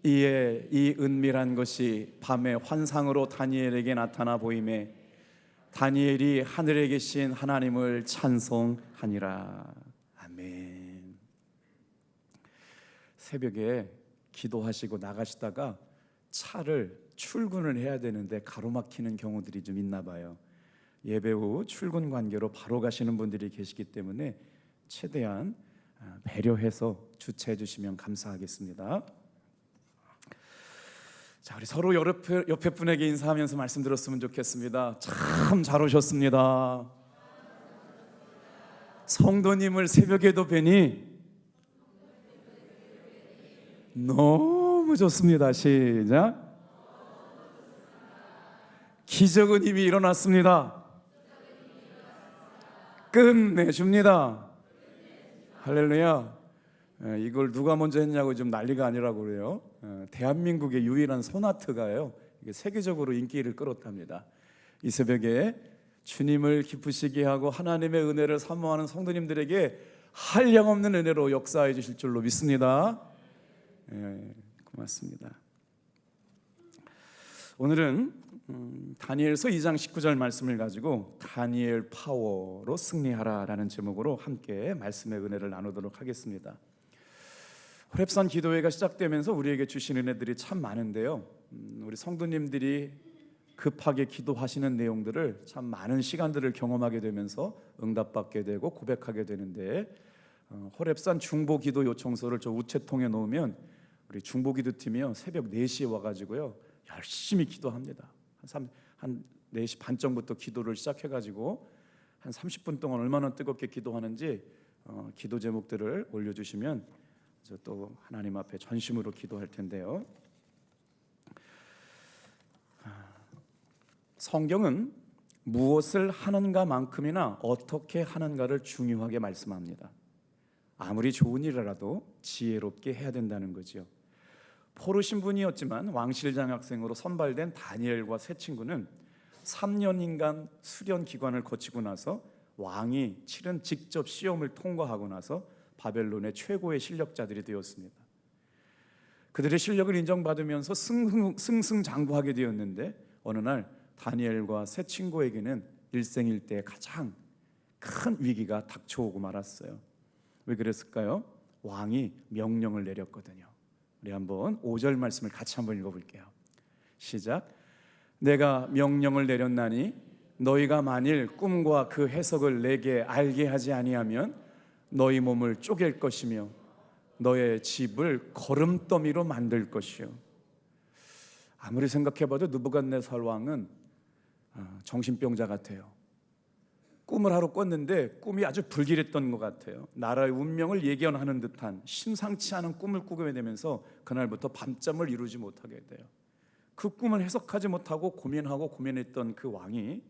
이에 이 은밀한 것이 밤의 환상으로 다니엘에게 나타나 보이매 다니엘이 하늘에 계신 하나님을 찬송하니라. 아멘. 새벽에 기도하시고 나가시다가 차를 출근을 해야 되는데 가로막히는 경우들이 좀 있나 봐요. 예배 후 출근 관계로 바로 가시는 분들이 계시기 때문에 최대한 배려해서 주차해 주시면 감사하겠습니다. 자, 우리 서로 옆에 분에게 인사하면서 말씀 들었으면 좋겠습니다. 참 잘 오셨습니다. 성도님을 새벽에도 뵈니 너무 좋습니다. 시작. 기적은 이미 일어났습니다. 끝내줍니다. 할렐루야. 이걸 누가 먼저 했냐고 좀 난리가 아니라고 그래요. 대한민국의 유일한 소나트가요, 이게 세계적으로 인기를 끌었답니다. 이 새벽에 주님을 기쁘시게 하고 하나님의 은혜를 사모하는 성도님들에게 한량없는 은혜로 역사해 주실 줄로 믿습니다. 고맙습니다. 오늘은 다니엘서 2장 19절 말씀을 가지고 다니엘 파워로 승리하라라는 제목으로 함께 말씀의 은혜를 나누도록 하겠습니다. 호렙산 기도회가 시작되면서 우리에게 주신 은혜들이 참 많은데요, 우리 성도님들이 급하게 기도하시는 내용들을 참 많은 시간들을 경험하게 되면서 응답받게 되고 고백하게 되는데, 호렙산 중보기도 요청서를 저 우체통에 놓으면 우리 중보기도팀이요 새벽 4시에 와가지고요 열심히 기도합니다. 한 4시 반정부터 기도를 시작해가지고 한 30분 동안 얼마나 뜨겁게 기도하는지 기도 제목들을 올려주시면 저 또 하나님 앞에 전심으로 기도할 텐데요. 성경은 무엇을 하는가만큼이나 어떻게 하는가를 중요하게 말씀합니다. 아무리 좋은 일이라도 지혜롭게 해야 된다는 거죠. 포로 신분이었지만 왕실장학생으로 선발된 다니엘과 세 친구는 3년인간 수련 기관을 거치고 나서 왕이 치른 직접 시험을 통과하고 나서 바벨론의 최고의 실력자들이 되었습니다. 그들의 실력을 인정받으면서 승승장구하게 되었는데, 어느 날 다니엘과 세 친구에게는 일생일대 가장 큰 위기가 닥쳐오고 말았어요. 왜 그랬을까요? 왕이 명령을 내렸거든요. 우리 한번 5절 말씀을 같이 한번 읽어볼게요. 시작. 내가 명령을 내렸나니 너희가 만일 꿈과 그 해석을 내게 알게 하지 아니하면 너희 몸을 쪼갤 것이며 너의 집을 거름더미로 만들 것이요. 아무리 생각해봐도 느부갓네살 왕은 정신병자 같아요. 꿈을 하루 꿨는데 꿈이 아주 불길했던 것 같아요. 나라의 운명을 예견하는 듯한 심상치 않은 꿈을 꾸게 되면서 그날부터 밤잠을 이루지 못하게 돼요. 그 꿈을 해석하지 못하고 고민했던 그 왕이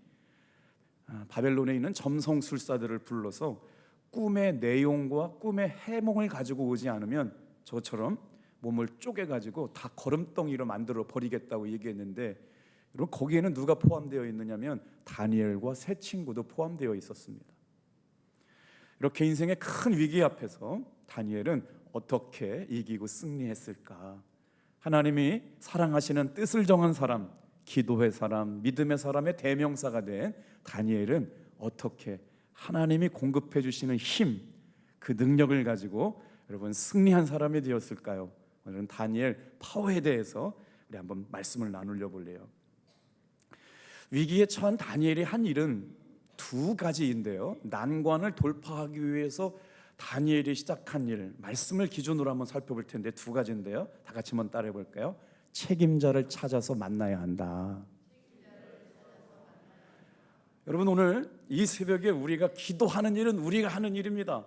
바벨론에 있는 점성술사들을 불러서 꿈의 내용과 꿈의 해몽을 가지고 오지 않으면 저처럼 몸을 쪼개가지고 다 거름덩이로 만들어 버리겠다고 얘기했는데, 여러분 거기에는 누가 포함되어 있느냐면 다니엘과 세 친구도 포함되어 있었습니다. 이렇게 인생의 큰 위기 앞에서 다니엘은 어떻게 이기고 승리했을까? 하나님이 사랑하시는 뜻을 정한 사람, 기도의 사람, 믿음의 사람의 대명사가 된 다니엘은 어떻게 하나님이 공급해 주시는 힘, 그 능력을 가지고 여러분 승리한 사람이 되었을까요? 오늘은 다니엘 파워에 대해서 우리 한번 말씀을 나누려 볼래요. 위기에 처한 다니엘이 한 일은 두 가지인데요, 난관을 돌파하기 위해서 다니엘이 시작한 일, 말씀을 기준으로 한번 살펴볼 텐데 두 가지인데요, 다 같이 한번 따라해 볼까요? 책임자를 찾아서 만나야 한다. 여러분 오늘 이 새벽에 우리가 기도하는 일은 우리가 하는 일입니다.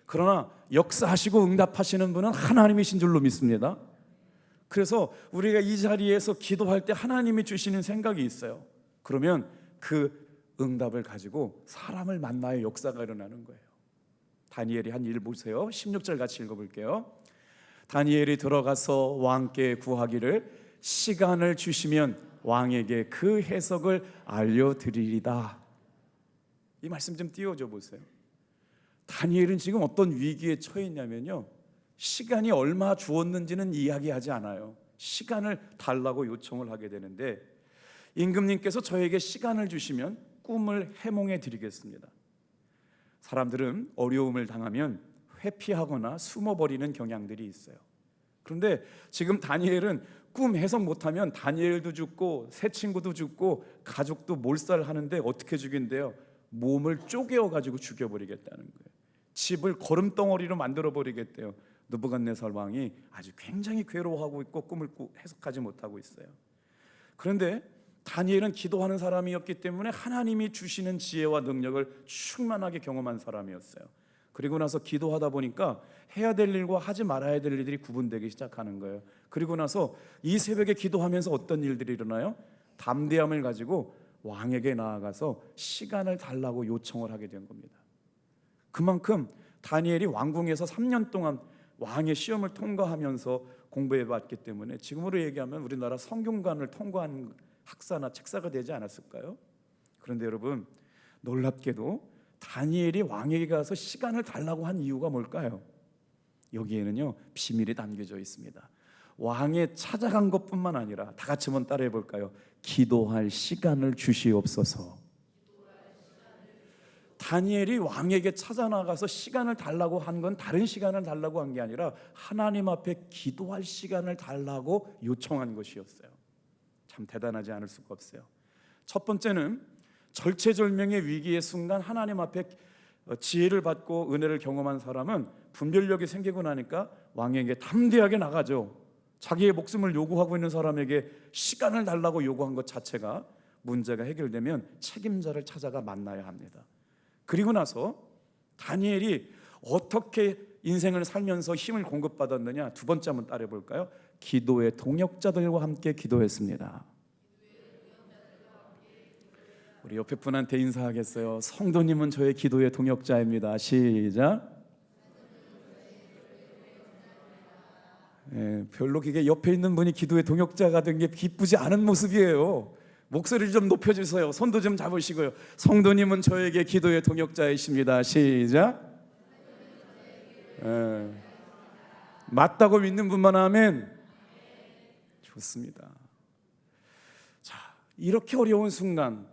그러나 역사하시고 응답하시는 분은 하나님이신 줄로 믿습니다. 그래서 우리가 이 자리에서 기도할 때 하나님이 주시는 생각이 있어요. 그러면 그 응답을 가지고 사람을 만나야 역사가 일어나는 거예요. 다니엘이 한 일 보세요. 16절 같이 읽어볼게요. 다니엘이 들어가서 왕께 구하기를 시간을 주시면 왕에게 그 해석을 알려드리리다. 이 말씀 좀 띄워줘 보세요. 다니엘은 지금 어떤 위기에 처해 있냐면요, 시간이 얼마 주었는지는 이야기하지 않아요. 시간을 달라고 요청을 하게 되는데, 임금님께서 저에게 시간을 주시면 꿈을 해몽해 드리겠습니다. 사람들은 어려움을 당하면 회피하거나 숨어버리는 경향들이 있어요. 그런데 지금 다니엘은 꿈 해석 못하면 다니엘도 죽고 새 친구도 죽고 가족도 몰살하는데 어떻게 죽인대요? 몸을 쪼개어 가지고 죽여버리겠다는 거예요. 집을 거름덩어리로 만들어 버리겠대요. 느부갓네살 왕이 아주 굉장히 괴로워하고 있고 꿈을 해석하지 못하고 있어요. 그런데 다니엘은 기도하는 사람이었기 때문에 하나님이 주시는 지혜와 능력을 충만하게 경험한 사람이었어요. 그리고 나서 기도하다 보니까 해야 될 일과 하지 말아야 될 일들이 구분되기 시작하는 거예요. 그리고 나서 이 새벽에 기도하면서 어떤 일들이 일어나요? 담대함을 가지고 왕에게 나아가서 시간을 달라고 요청을 하게 된 겁니다. 그만큼 다니엘이 왕궁에서 3년 동안 왕의 시험을 통과하면서 공부해봤기 때문에 지금으로 얘기하면 우리나라 성균관을 통과한 학사나 책사가 되지 않았을까요? 그런데 여러분, 놀랍게도 다니엘이 왕에게 가서 시간을 달라고 한 이유가 뭘까요? 여기에는요 비밀이 담겨져 있습니다. 왕에 찾아간 것뿐만 아니라 다 같이 한번 따라해 볼까요? 기도할 시간을 주시옵소서. 다니엘이 왕에게 찾아나가서 시간을 달라고 한 건 다른 시간을 달라고 한 게 아니라 하나님 앞에 기도할 시간을 달라고 요청한 것이었어요. 참 대단하지 않을 수가 없어요. 첫 번째는 절체절명의 위기의 순간 하나님 앞에 지혜를 받고 은혜를 경험한 사람은 분별력이 생기고 나니까 왕에게 담대하게 나가죠. 자기의 목숨을 요구하고 있는 사람에게 시간을 달라고 요구한 것 자체가 문제가 해결되면 책임자를 찾아가 만나야 합니다. 그리고 나서 다니엘이 어떻게 인생을 살면서 힘을 공급받았느냐, 두 번째 한번 따라해 볼까요? 기도의 동역자들과 함께 기도했습니다. 우리 옆에 분한테 인사하겠어요. 성도님은 저의 기도의 동역자입니다. 시작. 별로 그게 옆에 있는 분이 기도의 동역자가 된 게 기쁘지 않은 모습이에요. 목소리를 좀 높여주세요. 손도 좀 잡으시고요. 성도님은 저에게 기도의 동역자이십니다. 시작. 맞다고 믿는 분만 하면 좋습니다. 자, 이렇게 어려운 순간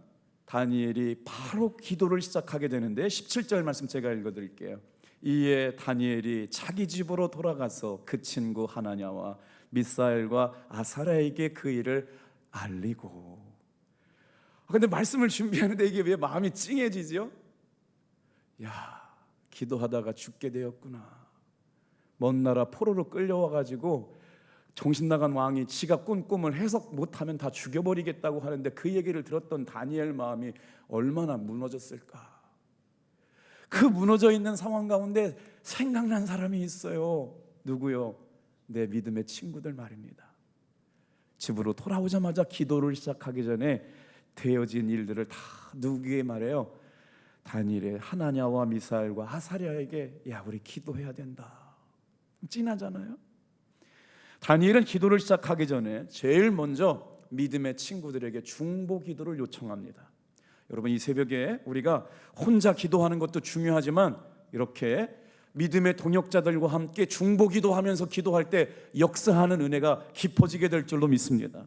다니엘이 바로 기도를 시작하게 되는데 17절 말씀 제가 읽어드릴게요. 이에 다니엘이 자기 집으로 돌아가서 그 친구 하나냐와 미사엘과 아사랴에게 그 일을 알리고. 근데 말씀을 준비하는데 이게 왜 마음이 찡해지죠? 야, 기도하다가 죽게 되었구나. 먼 나라 포로로 끌려와가지고 정신 나간 왕이 지가 꾼 꿈을 해석 못하면 다 죽여버리겠다고 하는데 그 얘기를 들었던 다니엘 마음이 얼마나 무너졌을까. 그 무너져 있는 상황 가운데 생각난 사람이 있어요. 누구요? 내 믿음의 친구들 말입니다. 집으로 돌아오자마자 기도를 시작하기 전에 되어진 일들을 다 누구에게 말해요? 다니엘의 하나냐와 미사엘과 아사랴에게, 야, 우리 기도해야 된다. 찐하잖아요. 다니엘은 기도를 시작하기 전에 제일 먼저 믿음의 친구들에게 중보 기도를 요청합니다. 여러분, 이 새벽에 우리가 혼자 기도하는 것도 중요하지만 이렇게 믿음의 동역자들과 함께 중보 기도하면서 기도할 때 역사하는 은혜가 깊어지게 될 줄로 믿습니다.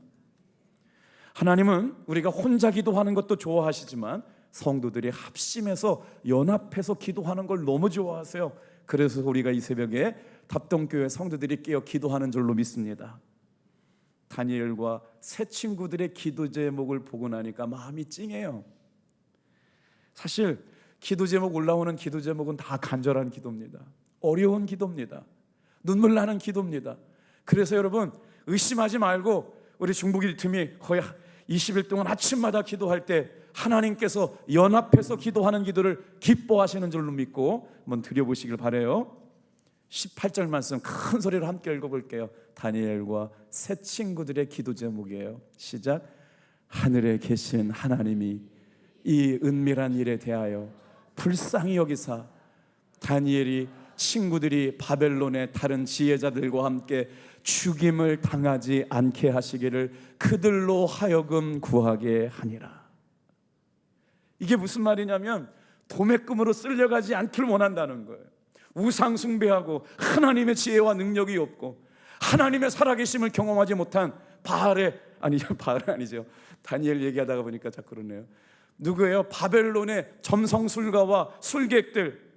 하나님은 우리가 혼자 기도하는 것도 좋아하시지만 성도들이 합심해서 연합해서 기도하는 걸 너무 좋아하세요. 그래서 우리가 이 새벽에 답동교회 성도들이 깨어 기도하는 줄로 믿습니다. 다니엘과 새 친구들의 기도 제목을 보고 나니까 마음이 찡해요. 사실 기도 제목 올라오는 기도 제목은 다 간절한 기도입니다. 어려운 기도입니다. 눈물 나는 기도입니다. 그래서 여러분, 의심하지 말고 우리 중보기도 팀이 거의 20일 동안 아침마다 기도할 때 하나님께서 연합해서 기도하는 기도를 기뻐하시는 줄로 믿고 한번 드려보시길 바라요. 18절 말씀 큰 소리로 함께 읽어볼게요. 다니엘과 새 친구들의 기도 제목이에요. 시작. 하늘에 계신 하나님이 이 은밀한 일에 대하여 불쌍히 여기사 다니엘이 친구들이 바벨론의 다른 지혜자들과 함께 죽임을 당하지 않게 하시기를 그들로 하여금 구하게 하니라. 이게 무슨 말이냐면 도매금으로 쓸려가지 않기를 원한다는 거예요. 우상 숭배하고 하나님의 지혜와 능력이 없고 하나님의 살아계심을 경험하지 못한 바알이 아니죠. 다니엘 얘기하다가 보니까 자꾸 그러네요. 누구예요? 바벨론의 점성술가와 술객들,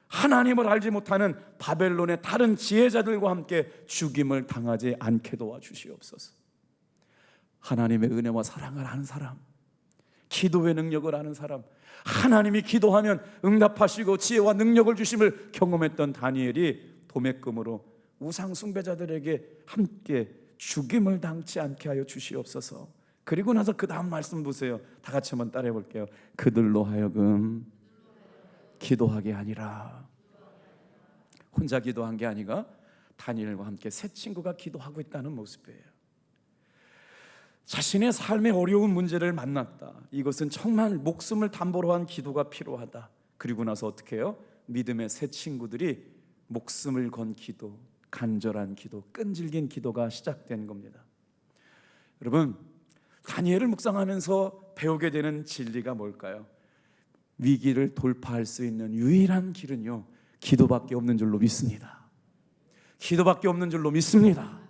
하나님을 알지 못하는 바벨론의 다른 지혜자들과 함께 죽임을 당하지 않게 도와주시옵소서. 하나님의 은혜와 사랑을 아는 사람, 기도의 능력을 아는 사람, 하나님이 기도하면 응답하시고 지혜와 능력을 주심을 경험했던 다니엘이 도매금으로 우상 숭배자들에게 함께 죽임을 당치 않게 하여 주시옵소서. 그리고 나서 그 다음 말씀 보세요. 다 같이 한번 따라해 볼게요. 그들로 하여금 기도하게 아니라. 혼자 기도한 게 아니라 다니엘과 함께 세 친구가 기도하고 있다는 모습이에요. 자신의 삶의 어려운 문제를 만났다. 이것은 정말 목숨을 담보로 한 기도가 필요하다. 그리고 나서 어떻게 해요? 믿음의 세 친구들이 목숨을 건 기도, 간절한 기도, 끈질긴 기도가 시작된 겁니다. 여러분, 다니엘을 묵상하면서 배우게 되는 진리가 뭘까요? 위기를 돌파할 수 있는 유일한 길은요, 기도밖에 없는 줄로 믿습니다. 기도밖에 없는 줄로 믿습니다.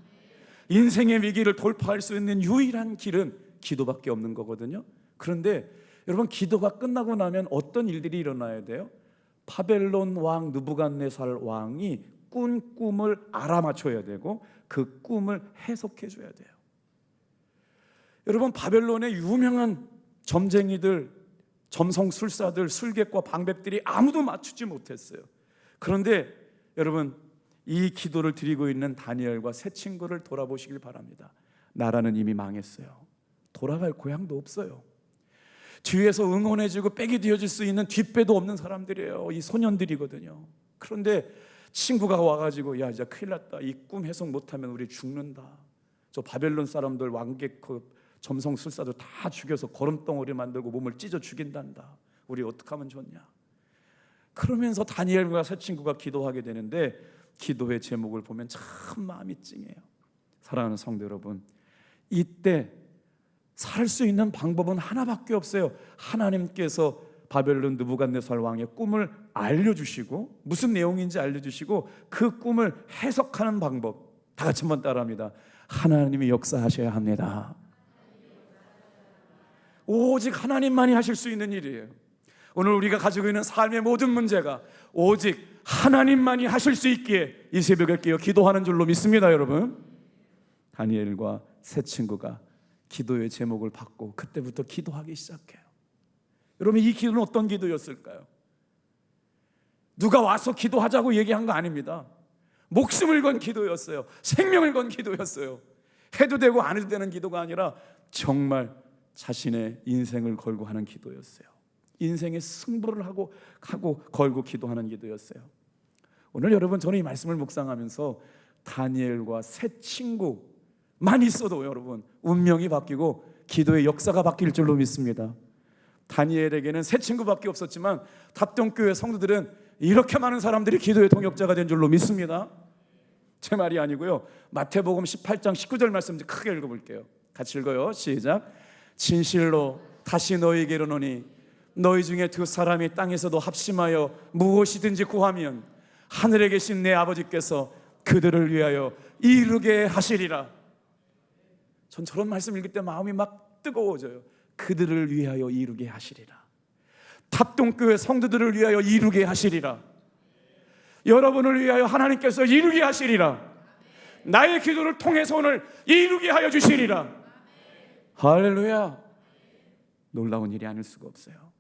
인생의 위기를 돌파할 수 있는 유일한 길은 기도밖에 없는 거거든요. 그런데 여러분, 기도가 끝나고 나면 어떤 일들이 일어나야 돼요? 바벨론 왕 느부갓네살 왕이 꾼 꿈을 알아맞혀야 되고 그 꿈을 해석해 줘야 돼요. 여러분, 바벨론의 유명한 점쟁이들, 점성술사들, 술객과 방백들이 아무도 맞추지 못했어요. 그런데 여러분, 이 기도를 드리고 있는 다니엘과 세 친구를 돌아보시길 바랍니다. 나라는 이미 망했어요. 돌아갈 고향도 없어요. 뒤에서 응원해주고 백이 되어줄 수 있는 뒷배도 없는 사람들이에요. 이 소년들이거든요. 그런데 친구가 와가지고, 야, 이제 큰일 났다. 이 꿈 해석 못하면 우리 죽는다. 저 바벨론 사람들 왕객 점성술사도 다 죽여서 거름덩어리 만들고 몸을 찢어 죽인단다. 우리 어떻게 하면 좋냐. 그러면서 다니엘과 세 친구가 기도하게 되는데, 기도의 제목을 보면 참 마음이 찡해요. 사랑하는 성도 여러분, 이때 살 수 있는 방법은 하나밖에 없어요. 하나님께서 바벨론 느부갓네살 왕의 꿈을 알려주시고, 무슨 내용인지 알려주시고, 그 꿈을 해석하는 방법, 다 같이 한번 따라합니다. 하나님이 역사하셔야 합니다. 오직 하나님만이 하실 수 있는 일이에요. 오늘 우리가 가지고 있는 삶의 모든 문제가 오직 하나님만이 하실 수 있기에 이 새벽에 깨어 기도하는 줄로 믿습니다. 여러분, 다니엘과 세 친구가 기도의 제목을 받고 그때부터 기도하기 시작해요. 여러분, 이 기도는 어떤 기도였을까요? 누가 와서 기도하자고 얘기한 거 아닙니다. 목숨을 건 기도였어요. 생명을 건 기도였어요. 해도 되고 안 해도 되는 기도가 아니라 정말 자신의 인생을 걸고 하는 기도였어요. 인생의 승부를 하고 걸고 기도하는 기도였어요. 오늘 여러분, 저는 이 말씀을 묵상하면서 다니엘과 세 친구만 있어도 여러분, 운명이 바뀌고 기도의 역사가 바뀔 줄로 믿습니다. 다니엘에게는 세 친구밖에 없었지만 답동교회 성도들은 이렇게 많은 사람들이 기도의 동역자가 된 줄로 믿습니다. 제 말이 아니고요, 마태복음 18장 19절 말씀 크게 읽어볼게요. 같이 읽어요. 시작. 진실로 다시 너희에게 이르노니 너희 중에 두 사람이 땅에서도 합심하여 무엇이든지 구하면 하늘에 계신 내 아버지께서 그들을 위하여 이루게 하시리라. 전 저런 말씀 읽을 때 마음이 막 뜨거워져요. 그들을 위하여 이루게 하시리라. 답동교회 성도들을 위하여 이루게 하시리라. 여러분을 위하여 하나님께서 이루게 하시리라. 나의 기도를 통해서 오늘 이루게 하여 주시리라. 할렐루야. 놀라운 일이 아닐 수가 없어요.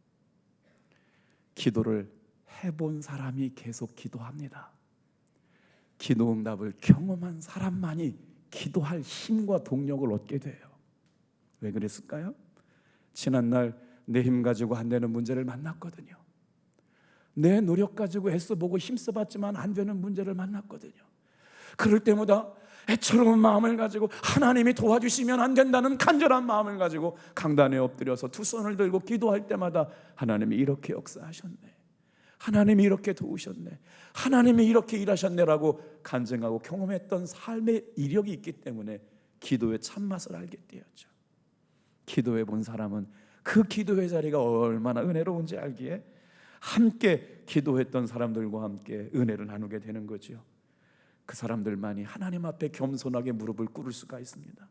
기도를 해본 사람이 계속 기도합니다. 기도 응답을 경험한 사람만이 기도할 힘과 동력을 얻게 돼요. 왜 그랬을까요? 지난날 내 힘 가지고 안 되는 문제를 만났거든요. 내 노력 가지고 애써보고 힘써봤지만 안 되는 문제를 만났거든요. 그럴 때마다 애처로운 마음을 가지고 하나님이 도와주시면 안 된다는 간절한 마음을 가지고 강단에 엎드려서 두 손을 들고 기도할 때마다 하나님이 이렇게 역사하셨네, 하나님이 이렇게 도우셨네, 하나님이 이렇게 일하셨네라고 간증하고 경험했던 삶의 이력이 있기 때문에 기도의 참맛을 알게 되었죠. 기도해 본 사람은 그 기도의 자리가 얼마나 은혜로운지 알기에 함께 기도했던 사람들과 함께 은혜를 나누게 되는 거죠. 그 사람들만이 하나님 앞에 겸손하게 무릎을 꿇을 수가 있습니다.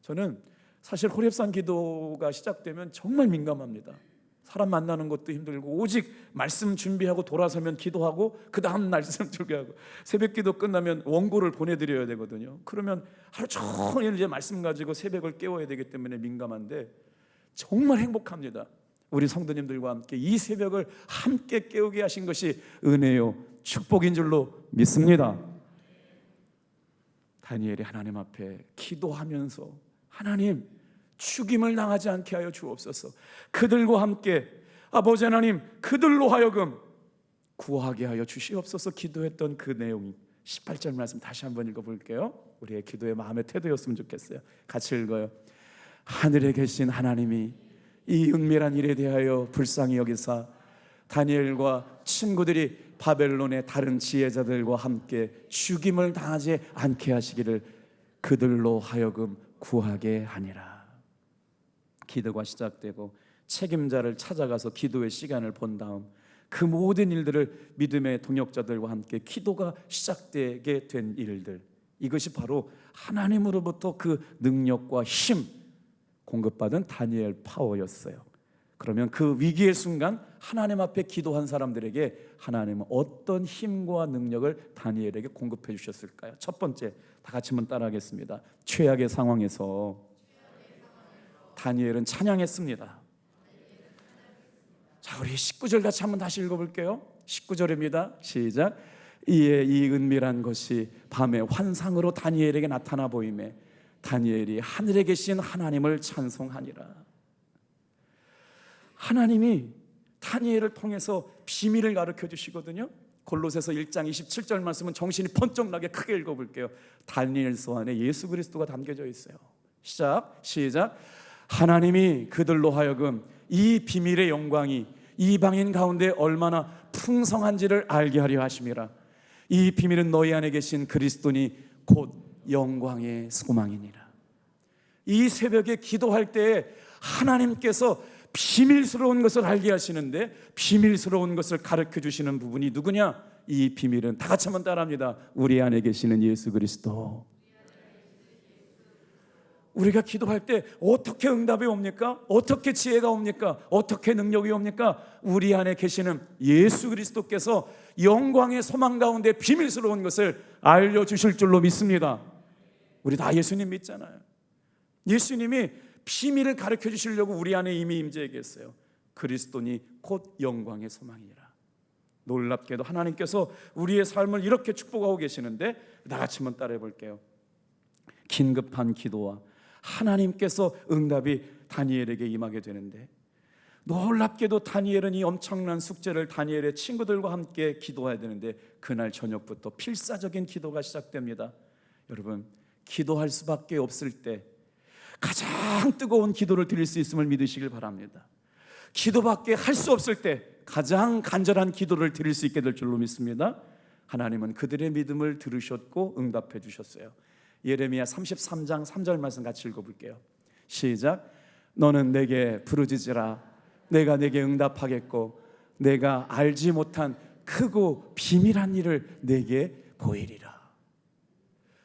저는 사실 호렙산 기도가 시작되면 정말 민감합니다. 사람 만나는 것도 힘들고 오직 말씀 준비하고 돌아서면 기도하고 그 다음 말씀 준비하고 새벽 기도 끝나면 원고를 보내드려야 되거든요. 그러면 하루 종일 이제 말씀 가지고 새벽을 깨워야 되기 때문에 민감한데 정말 행복합니다. 우리 성도님들과 함께 이 새벽을 함께 깨우게 하신 것이 은혜요 축복인 줄로 믿습니다. 다니엘이 하나님 앞에 기도하면서 하나님 죽임을 당하지 않게 하여 주옵소서. 그들과 함께 아버지 하나님 그들로 하여금 구하게 하여 주시옵소서 기도했던 그 내용 18절 말씀 다시 한번 읽어볼게요. 우리의 기도의 마음의 태도였으면 좋겠어요. 같이 읽어요. 하늘에 계신 하나님이 이 은밀한 일에 대하여 불쌍히 여기사 다니엘과 친구들이 바벨론의 다른 지혜자들과 함께 죽임을 당하지 않게 하시기를 그들로 하여금 구하게 하니라. 기도가 시작되고 책임자를 찾아가서 기도의 시간을 본 다음 그 모든 일들을 믿음의 동역자들과 함께 기도가 시작되게 된 일들, 이것이 바로 하나님으로부터 그 능력과 힘 공급받은 다니엘 파워였어요. 그러면 그 위기의 순간 하나님 앞에 기도한 사람들에게 하나님은 어떤 힘과 능력을 다니엘에게 공급해 주셨을까요? 첫 번째, 다 같이 한번 따라하겠습니다. 최악의 상황에서 다니엘은 찬양했습니다. 자, 우리 19절 같이 한번 다시 읽어볼게요. 19절입니다. 시작. 이에 이 은밀한 것이 밤에 환상으로 다니엘에게 나타나 보이매 다니엘이 하늘에 계신 하나님을 찬송하니라. 하나님이 다니엘을 통해서 비밀을 가르쳐 주시거든요. 골로새서 1장 27절 말씀은 정신이 번쩍 나게 크게 읽어볼게요. 다니엘서 안에 예수 그리스도가 담겨져 있어요. 시작. 하나님이 그들로 하여금 이 비밀의 영광이 이방인 가운데 얼마나 풍성한지를 알게 하려 하심이라. 이 비밀은 너희 안에 계신 그리스도니 곧 영광의 소망이니라. 이 새벽에 기도할 때 하나님께서 비밀스러운 것을 알게 하시는데 비밀스러운 것을 가르쳐 주시는 부분이 누구냐? 이 비밀은 다 같이 한번 따라합니다. 우리 안에 계시는 예수 그리스도. 우리가 기도할 때 어떻게 응답이 옵니까? 어떻게 지혜가 옵니까? 어떻게 능력이 옵니까? 우리 안에 계시는 예수 그리스도께서 영광의 소망 가운데 비밀스러운 것을 알려주실 줄로 믿습니다. 우리 다 예수님 믿잖아요. 예수님이 비밀을 가르쳐 주시려고 우리 안에 이미 임재해 계세요. 그리스도니 곧 영광의 소망이라. 놀랍게도 하나님께서 우리의 삶을 이렇게 축복하고 계시는데 다 같이 한번 따라해 볼게요. 긴급한 기도와 하나님께서 응답이 다니엘에게 임하게 되는데 놀랍게도 다니엘은 이 엄청난 숙제를 다니엘의 친구들과 함께 기도해야 되는데 그날 저녁부터 필사적인 기도가 시작됩니다. 여러분, 기도할 수밖에 없을 때 가장 뜨거운 기도를 드릴 수 있음을 믿으시길 바랍니다. 기도밖에 할 수 없을 때 가장 간절한 기도를 드릴 수 있게 될 줄로 믿습니다. 하나님은 그들의 믿음을 들으셨고 응답해 주셨어요. 예레미야 33장 3절 말씀 같이 읽어볼게요. 시작. 너는 내게 부르짖으라. 내가 내게 응답하겠고 내가 알지 못한 크고 비밀한 일을 내게 보이리라.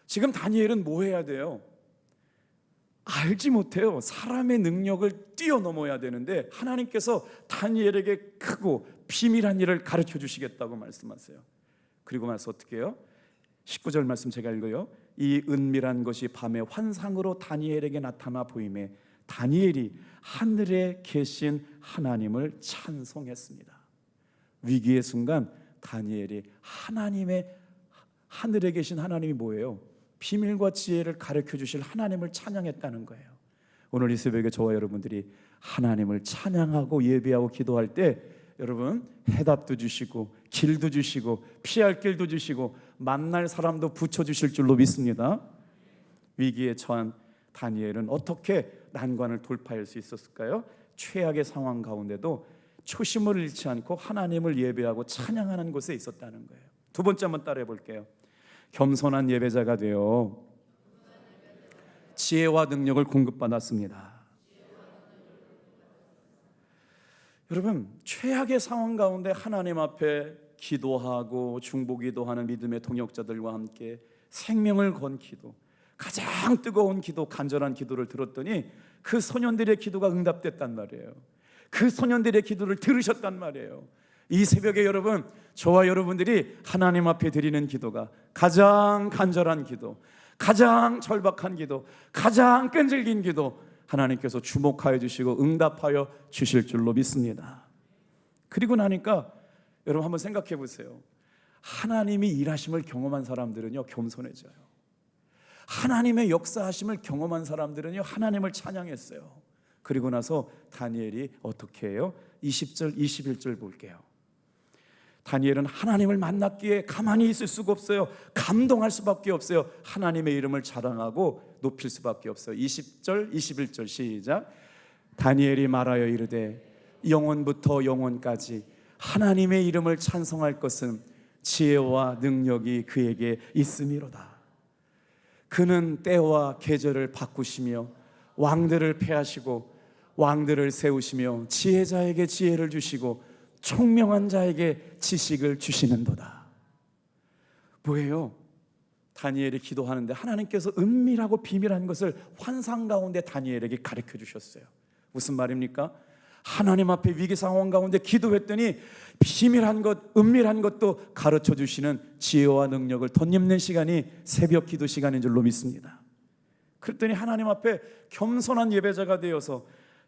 지금 다니엘은 뭐 해야 돼요? 알지 못해요. 사람의 능력을 뛰어넘어야 되는데 하나님께서 다니엘에게 크고 비밀한 일을 가르쳐 주시겠다고 말씀하세요. 그리고 나서 어떻게 해요? 19절 말씀 제가 읽어요. 이 은밀한 것이 밤에 환상으로 다니엘에게 나타나 보이매 다니엘이 하늘에 계신 하나님을 찬송했습니다. 위기의 순간 다니엘이 하늘에 계신 하나님이 뭐예요? 비밀과 지혜를 가르쳐 주실 하나님을 찬양했다는 거예요. 오늘 이 새벽에 저와 여러분들이 하나님을 찬양하고 예배하고 기도할 때 여러분 해답도 주시고 길도 주시고 피할 길도 주시고 만날 사람도 붙여주실 줄로 믿습니다. 위기에 처한 다니엘은 어떻게 난관을 돌파할 수 있었을까요? 최악의 상황 가운데도 초심을 잃지 않고 하나님을 예배하고 찬양하는 곳에 있었다는 거예요. 두 번째 한번 따라해 볼게요. 겸손한 예배자가 되어 지혜와 능력을 공급받았습니다. 여러분, 최악의 상황 가운데 하나님 앞에 기도하고 중보기도하는 믿음의 동역자들과 함께 생명을 건 기도, 가장 뜨거운 기도, 간절한 기도를 들었더니 그 소년들의 기도가 응답됐단 말이에요. 그 소년들의 기도를 들으셨단 말이에요. 이 새벽에 여러분, 저와 여러분들이 하나님 앞에 드리는 기도가 가장 간절한 기도, 가장 절박한 기도, 가장 끈질긴 기도, 하나님께서 주목하여 주시고 응답하여 주실 줄로 믿습니다. 그리고 나니까 여러분 한번 생각해 보세요. 하나님이 일하심을 경험한 사람들은요, 겸손해져요. 하나님의 역사하심을 경험한 사람들은요, 하나님을 찬양했어요. 그리고 나서 다니엘이 어떻게 해요? 20절 21절 볼게요. 다니엘은 하나님을 만났기에 가만히 있을 수가 없어요. 감동할 수밖에 없어요. 하나님의 이름을 자랑하고 높일 수밖에 없어요. 20절 21절 시작. 다니엘이 말하여 이르되 영원부터 영원까지 하나님의 이름을 찬송할 것은 지혜와 능력이 그에게 있음이로다. 그는 때와 계절을 바꾸시며 왕들을 패하시고 왕들을 세우시며 지혜자에게 지혜를 주시고 총명한 자에게 지식을 주시는도다. 뭐예요? 다니엘이 기도하는데 하나님께서 은밀하고 비밀한 것을 환상 가운데 다니엘에게 가르쳐 주셨어요. 무슨 말입니까? 하나님 앞에 위기 상황 가운데 기도했더니 비밀한 것, 은밀한 것도 가르쳐 주시는 지혜와 능력을 덧입는 시간이 새벽 기도 시간인 줄로 믿습니다. 그랬더니 하나님 앞에 겸손한 예배자가 되어서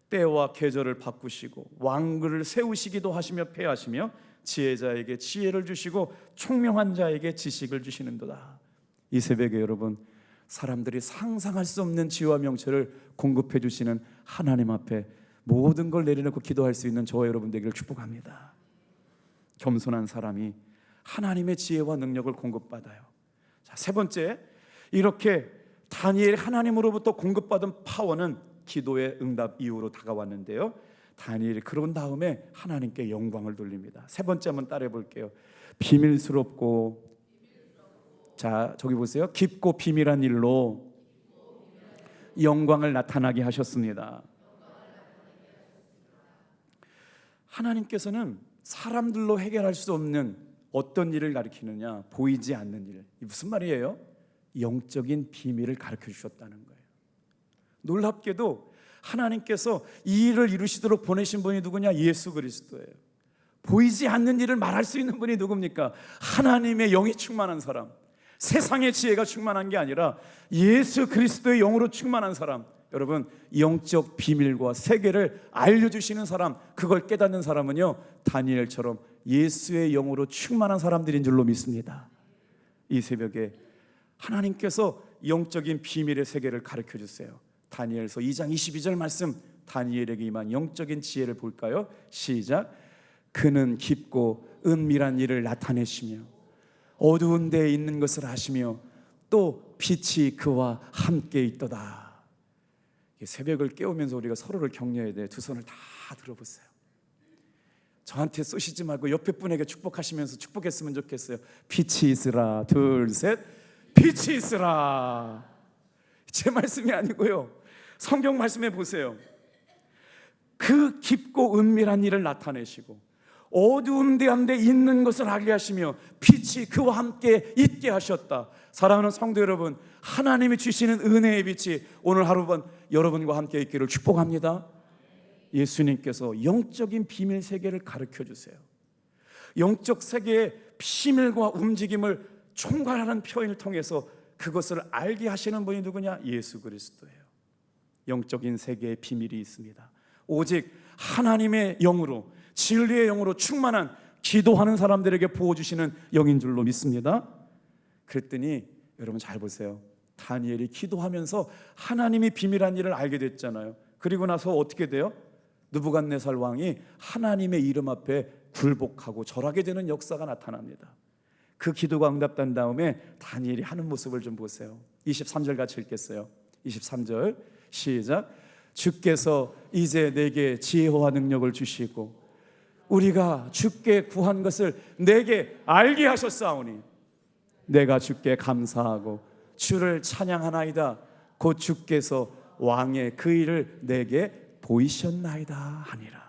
때와 계절을 바꾸시고 왕들을 세우시기도 하시며 패하시며 지혜자에게 지혜를 주시고 총명한 자에게 지식을 주시는도다. 이 새벽에 여러분, 사람들이 상상할 수 없는 지혜와 명철을 공급해 주시는 하나님 앞에 모든 걸 내려놓고 기도할 수 있는 저와 여러분 되기를 축복합니다. 겸손한 사람이 하나님의 지혜와 능력을 공급받아요. 자, 세 번째, 이렇게 다니엘이 하나님으로부터 공급받은 파워는 기도의 응답 이후로 다가왔는데요, 다니엘이 그런 다음에 하나님께 영광을 돌립니다. 세 번째 한번 따라해 볼게요. 비밀스럽고, 자 저기 보세요, 깊고 비밀한 일로 영광을 나타나게 하셨습니다. 하나님께서는 사람들로 해결할 수 없는 어떤 일을 가리키느냐, 보이지 않는 일. 무슨 말이에요? 영적인 비밀을 가르쳐 주셨다는 거예요. 놀랍게도 하나님께서 이 일을 이루시도록 보내신 분이 누구냐? 예수 그리스도예요. 보이지 않는 일을 말할 수 있는 분이 누굽니까? 하나님의 영이 충만한 사람, 세상의 지혜가 충만한 게 아니라 예수 그리스도의 영으로 충만한 사람. 여러분, 영적 비밀과 세계를 알려주시는 사람, 그걸 깨닫는 사람은요, 다니엘처럼 예수의 영으로 충만한 사람들인 줄로 믿습니다. 이 새벽에 하나님께서 영적인 비밀의 세계를 가르쳐 주세요. 다니엘서 2장 22절 말씀, 다니엘에게 임한 영적인 지혜를 볼까요? 시작. 그는 깊고 은밀한 일을 나타내시며 어두운 데에 있는 것을 아시며 또 빛이 그와 함께 있도다. 새벽을 깨우면서 우리가 서로를 격려해야 돼. 두 손을 다 들어보세요. 저한테 쏘시지 말고 옆에 분에게 축복하시면서 축복했으면 좋겠어요. 빛이 있으라. 둘, 셋. 빛이 있으라. 제 말씀이 아니고요, 성경 말씀해 보세요. 그 깊고 은밀한 일을 나타내시고 어두운 데한데 있는 것을 알게 하시며 빛이 그와 함께 있게 하셨다. 사랑하는 성도 여러분, 하나님이 주시는 은혜의 빛이 오늘 하루번 여러분과 함께 있기를 축복합니다. 예수님께서 영적인 비밀 세계를 가르쳐 주세요. 영적 세계의 비밀과 움직임을 총괄하는 표현을 통해서 그것을 알게 하시는 분이 누구냐? 예수 그리스도예요. 영적인 세계의 비밀이 있습니다. 오직 하나님의 영으로, 진리의 영으로 충만한 기도하는 사람들에게 부어주시는 영인 줄로 믿습니다. 그랬더니 여러분 잘 보세요. 다니엘이 기도하면서 하나님이 비밀한 일을 알게 됐잖아요. 그리고 나서 어떻게 돼요? 느부갓네살 왕이 하나님의 이름 앞에 굴복하고 절하게 되는 역사가 나타납니다. 그 기도가 응답된 다음에 다니엘이 하는 모습을 좀 보세요. 23절 같이 읽겠어요. 23절 시작. 주께서 이제 내게 지혜와 능력을 주시고 우리가 주께 구한 것을 내게 알게 하셨사오니 내가 주께 감사하고 주를 찬양하나이다. 곧 주께서 왕의 그 일을 내게 보이셨나이다 하니라.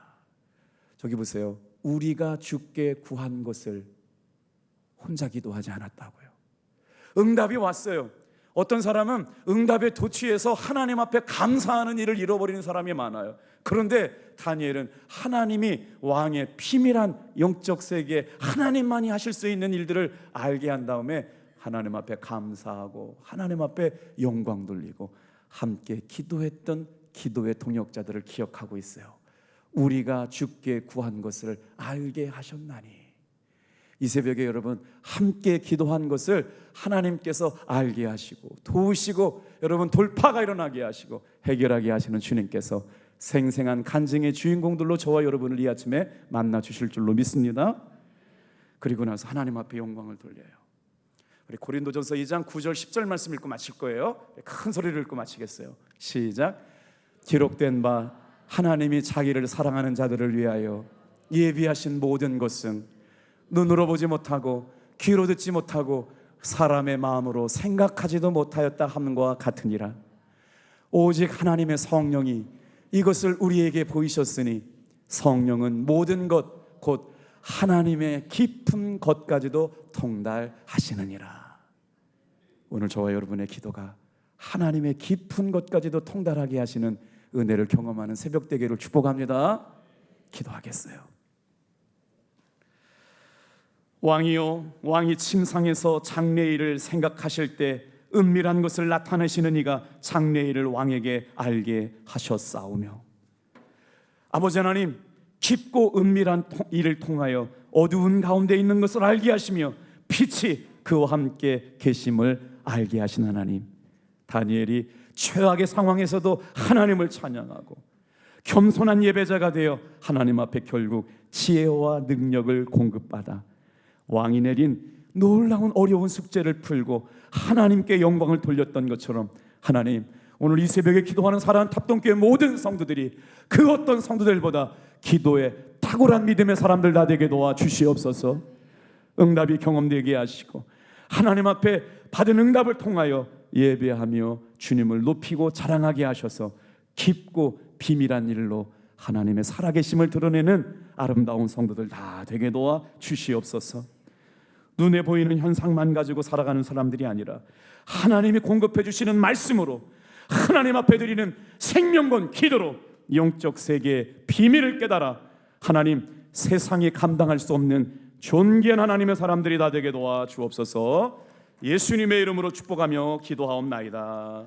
저기 보세요. 우리가 주께 구한 것을 혼자 기도하지 않았다고요. 응답이 왔어요. 어떤 사람은 응답에 도취해서 하나님 앞에 감사하는 일을 잃어버리는 사람이 많아요. 그런데 다니엘은 하나님이 왕의 비밀한 영적 세계에 하나님만이 하실 수 있는 일들을 알게 한 다음에 하나님 앞에 감사하고 하나님 앞에 영광 돌리고 함께 기도했던 기도의 동역자들을 기억하고 있어요. 우리가 주께 구한 것을 알게 하셨나니. 이 새벽에 여러분 함께 기도한 것을 하나님께서 알게 하시고 도우시고 여러분 돌파가 일어나게 하시고 해결하게 하시는 주님께서 생생한 간증의 주인공들로 저와 여러분을 이 아침에 만나 주실 줄로 믿습니다. 그리고 나서 하나님 앞에 영광을 돌려요. 우리 고린도전서 2장 9절 10절 말씀 읽고 마칠 거예요. 큰 소리를 읽고 마치겠어요. 시작. 기록된 바 하나님이 자기를 사랑하는 자들을 위하여 예비하신 모든 것은 눈으로 보지 못하고 귀로 듣지 못하고 사람의 마음으로 생각하지도 못하였다 함과 같으니라. 오직 하나님의 성령이 이것을 우리에게 보이셨으니 성령은 모든 것 곧 하나님의 깊은 것까지도 통달하시느니라. 오늘 저와 여러분의 기도가 하나님의 깊은 것까지도 통달하게 하시는 은혜를 경험하는 새벽 되기를 축복합니다. 기도하겠어요. 왕이요, 왕이 침상에서 장래일을 생각하실 때 은밀한 것을 나타내시는 이가 장래일을 왕에게 알게 하셨사오며, 아버지 하나님, 깊고 은밀한 일을 통하여 어두운 가운데 있는 것을 알게 하시며 빛이 그와 함께 계심을 알게 하신 하나님, 다니엘이 최악의 상황에서도 하나님을 찬양하고 겸손한 예배자가 되어 하나님 앞에 결국 지혜와 능력을 공급받아 왕이 내린 놀라운 어려운 숙제를 풀고 하나님께 영광을 돌렸던 것처럼, 하나님, 오늘 이 새벽에 기도하는 사랑하는 탑동교회 모든 성도들이 그 어떤 성도들보다 기도에 탁월한 믿음의 사람들 다 되게 도와주시옵소서. 응답이 경험되게 하시고 하나님 앞에 받은 응답을 통하여 예배하며 주님을 높이고 자랑하게 하셔서 깊고 비밀한 일로 하나님의 살아계심을 드러내는 아름다운 성도들 다 되게 도와주시옵소서. 눈에 보이는 현상만 가지고 살아가는 사람들이 아니라 하나님이 공급해 주시는 말씀으로 하나님 앞에 드리는 생명건 기도로 영적 세계의 비밀을 깨달아 하나님, 세상이 감당할 수 없는 존귀한 하나님의 사람들이 다 되게 도와주옵소서. 예수님의 이름으로 축복하며 기도하옵나이다.